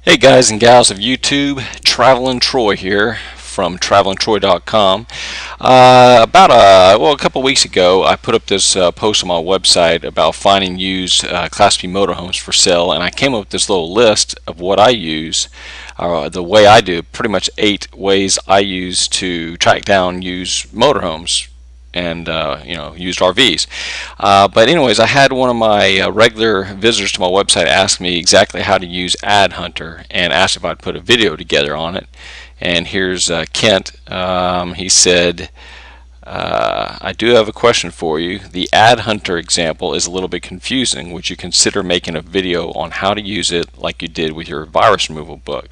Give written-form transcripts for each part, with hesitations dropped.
Hey guys and gals of YouTube, Travelin' Troy here from travelintroy.com. A couple weeks ago, I put up this post on my website about finding used Class B motorhomes for sale, and I came up with this little list of what I use, the way I do, pretty much 8 ways I use to track down used motorhomes and used RVs. But anyways, I had one of my regular visitors to my website ask me exactly how to use Adhuntr and asked if I'd put a video together on it. And here's Kent. He said, I do have a question for you. The Adhuntr example is a little bit confusing. Would you consider making a video on how to use it like you did with your virus removal book?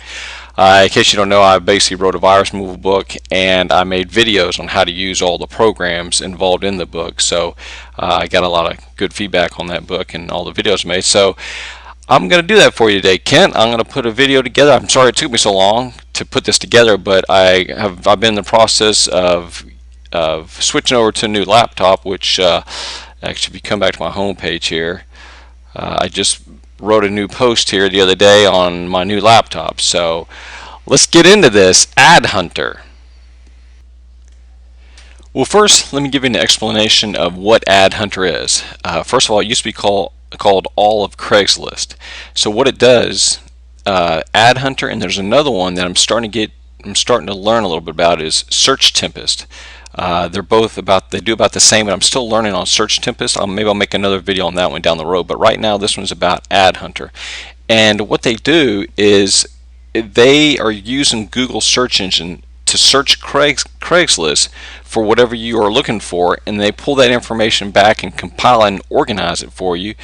In case you don't know, I basically wrote a virus removal book and I made videos on how to use all the programs involved in the book. So I got a lot of good feedback on that book and all the videos made. So I'm going to do that for you today, Kent. I'm going to put a video together. I'm sorry it took me so long to put this together, but I've been in the process of switching over to a new laptop, which actually, if you come back to my home page here, I just wrote a new post here the other day on my new laptop. So let's get into this. Adhuntr. Well, first let me give you an explanation of what Adhuntr is. First of all, it used to be called all of Craigslist. So what it does, Adhuntr, and there's another one that I'm starting to learn a little bit about, is Search Tempest. They're both they do about the same, and I'm still learning on Search Tempest. Maybe I'll make another video on that one down the road, but right now this one's about Adhuntr. And what they do is they are using Google search engine to search Craigslist for whatever you are looking for, and they pull that information back and compile and organize it for you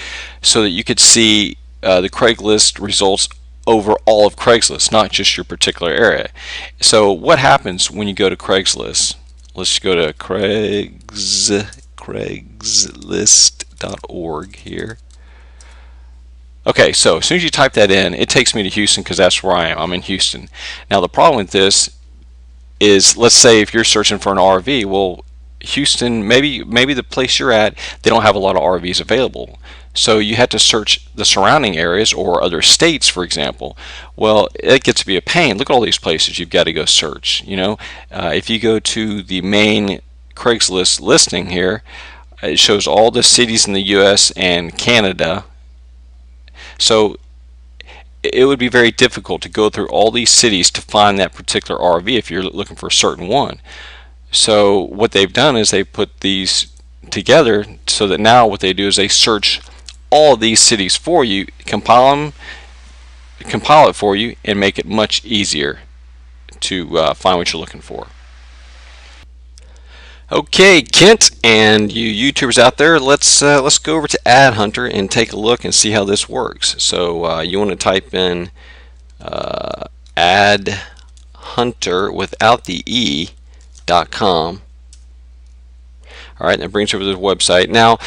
so that you could see the Craigslist results over all of Craigslist, not just your particular area. So what happens when you go to Craigslist? Let's go to Craigslist.org here. Okay, so as soon as you type that in, it takes me to Houston because that's where I am. I'm in Houston. Now the problem with this is, let's say if you're searching for an RV, well, Houston, maybe the place you're at, they don't have a lot of RVs available. So you have to search the surrounding areas or other states, for example. Well, it gets to be a pain. Look at all these places you've got to go search. If you go to the main Craigslist listing here, it shows all the cities in the US and Canada. So it would be very difficult to go through all these cities to find that particular RV if you're looking for a certain one. So what they've done is they put these together so that now what they do is they search all of these cities for you, compile it for you, and make it much easier to find what you're looking for. Okay, Kent and you YouTubers out there, let's go over to Adhuntr and take a look and see how this works. So you want to type in Adhuntr without the e.com. Alright, that brings you over to the website. Now,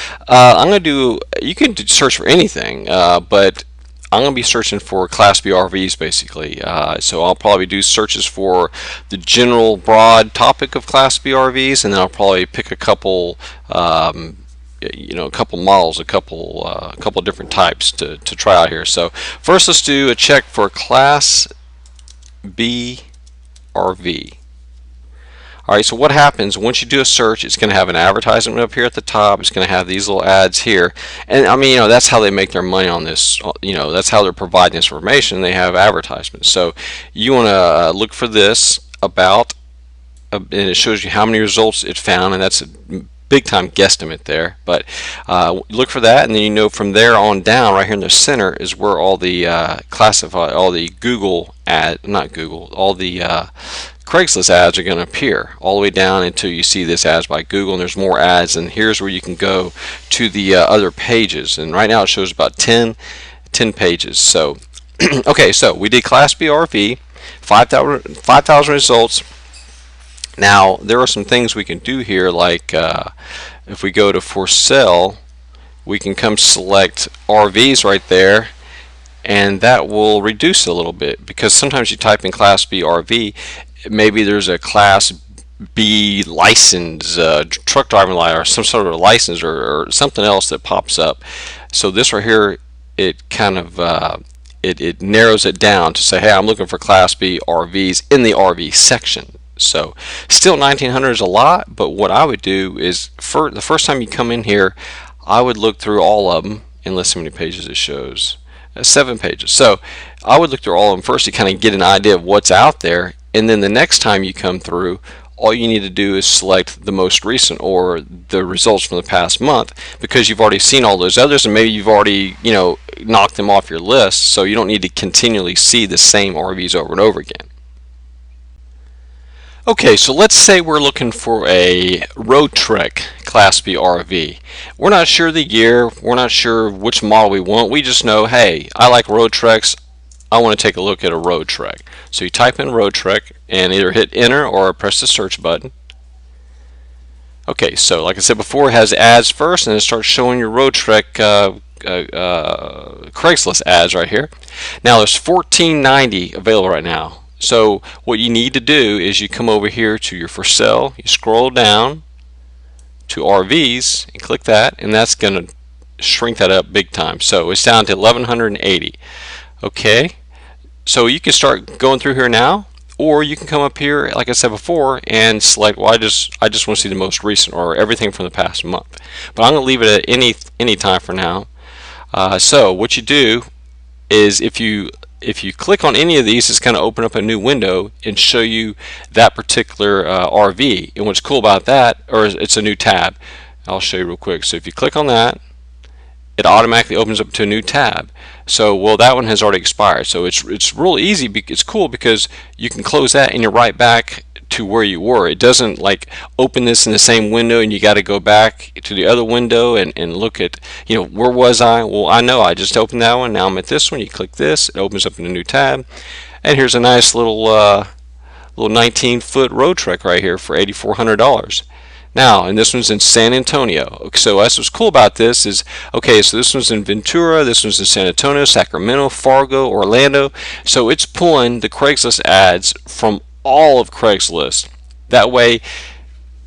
you can search for anything, but I'm going to be searching for Class B RVs basically. So I'll probably do searches for the general broad topic of Class B RVs, and then I'll probably pick a couple, a couple models, a couple different types to try out here. So first, let's do a check for Class B RV. Alright, so what happens once you do a search, it's going to have an advertisement up here at the top. It's going to have these little ads here. And I mean, that's how they make their money on this. That's how they're providing this information. They have advertisements. So you want to look for this about, and it shows you how many results it found, and that's a big time guesstimate there. But look for that, and then from there on down, right here in the center is where all the all the Google all the Craigslist ads are going to appear all the way down until you see this ads by Google, and there's more ads, and here's where you can go to the other pages, and right now it shows about 10 pages. So okay, so we did Class B RV, 5,000 results. Now there are some things we can do here, like if we go to for sale, we can come select RVs right there, and that will reduce it a little bit, because sometimes you type in Class B RV, maybe there's a Class B license, truck driving license, or some sort of license, or something else that pops up. So this right here, it kind of it narrows it down to say, hey, I'm looking for Class B RVs in the RV section. So still 1900 is a lot, but what I would do is for the first time you come in here, I would look through all of them, and let's see how many pages it shows. 7 pages. So I would look through all of them first to kind of get an idea of what's out there, and then the next time you come through, all you need to do is select the most recent or the results from the past month, because you've already seen all those others and maybe you've already, you know, knocked them off your list, so you don't need to continually see the same RVs over and over again. Okay, so let's say we're looking for a road trek Class B RV. We're not sure the year, we're not sure which model we want. We just know, hey, I like road treks, I want to take a look at a road trek. So you type in road trek and either hit enter or press the search button. Okay, so like I said before, it has ads first and it starts showing your road trek Craigslist ads right here. Now there's 1490 available right now. So what you need to do is you come over here to your for sale, you scroll down to RVs and click that, and that's going to shrink that up big time. So it's down to 1180. Okay, so you can start going through here now, or you can come up here like I said before and select, well, I just want to see the most recent or everything from the past month, but I'm going to leave it at any time for now. So what you do is if you click on any of these, it's going to open up a new window and show you that particular RV. And what's cool about that, or it's a new tab. I'll show you real quick. So if you click on that, it automatically opens up to a new tab. So, well, that one has already expired. So it's real easy. It's cool because you can close that and you're right back to where you were. It doesn't like open this in the same window and you got to go back to the other window and look at, you know, where was I? Well, I know I just opened that one. Now I'm at this one. You click this, it opens up in a new tab, and here's a nice little 19-foot road trek right here for $8,400. Now, and this one's in San Antonio. So that's what's cool about this is, okay, so this one's in Ventura, this one's in San Antonio, Sacramento, Fargo, Orlando. So it's pulling the Craigslist ads from all of Craigslist. That way,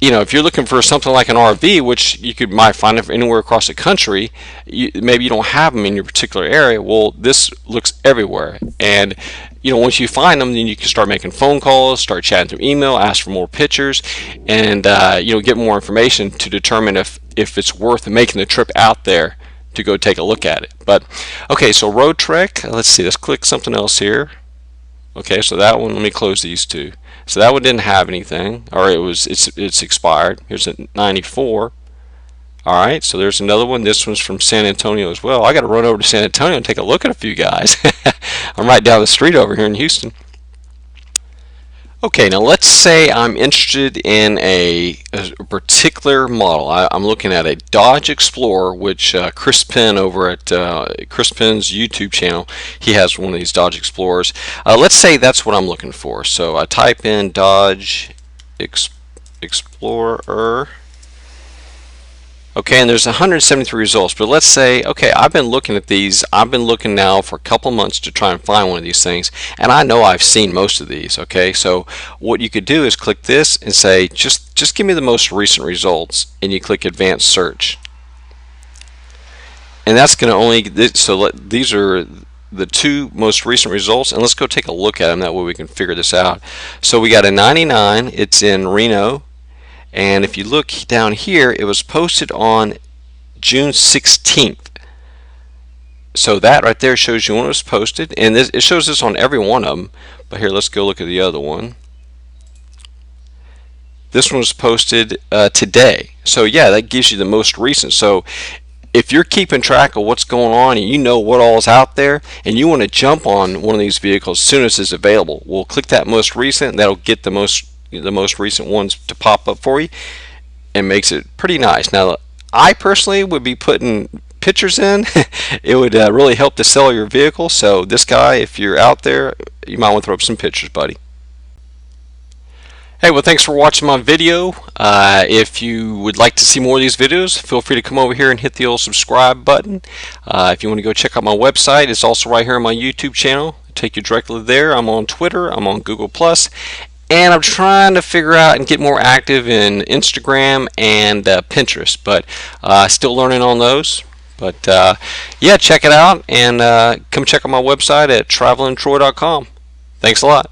you know, if you're looking for something like an RV, which you might find anywhere across the country, maybe you don't have them in your particular area. Well, this looks everywhere, and you know, once you find them, then you can start making phone calls, start chatting through email, ask for more pictures, and you know, get more information to determine if it's worth making the trip out there to go take a look at it. But okay, so road trek. Let's see. Let's click something else here. Okay, so that one, let me close these two. So that one didn't have anything, or it's expired. Here's a 94. All right, so there's another one. This one's from San Antonio as well. I got to run over to San Antonio and take a look at a few guys. I'm right down the street over here in Houston. Okay, now let's say I'm interested in a particular model. I'm looking at a Dodge Explorer, which Chris Penn over at Chris Penn's YouTube channel, he has one of these Dodge Explorers. Let's say that's what I'm looking for. So I type in Dodge Explorer. Okay, and there's 173 results, but let's say, okay, I've been looking at these. I've been looking now for a couple months to try and find one of these things, and I know I've seen most of these. Okay, so what you could do is click this and say, just give me the most recent results, and you click Advanced Search, and that's going to only, so these are the two most recent results, and let's go take a look at them. That way we can figure this out. So we got a 99. It's in Reno. And if you look down here, it was posted on June 16th. So that right there shows you when it was posted. And it shows this on every one of them. But here, let's go look at the other one. This one was posted today. So yeah, that gives you the most recent. So if you're keeping track of what's going on and you know what all is out there and you want to jump on one of these vehicles as soon as it's available, we'll click that most recent. That'll get the most recent ones to pop up for you, and makes it pretty nice. Now, I personally would be putting pictures in. It would really help to sell your vehicle. So this guy, if you're out there, you might want to throw up some pictures, buddy. Hey, well, thanks for watching my video. If you would like to see more of these videos, feel free to come over here and hit the old subscribe button. If you want to go check out my website, it's also right here on my YouTube channel. It'll take you directly there. I'm on Twitter, I'm on Google+, and I'm trying to figure out and get more active in Instagram and Pinterest, but still learning on those. But yeah, check it out, and come check out my website at travelandtroy.com. Thanks a lot.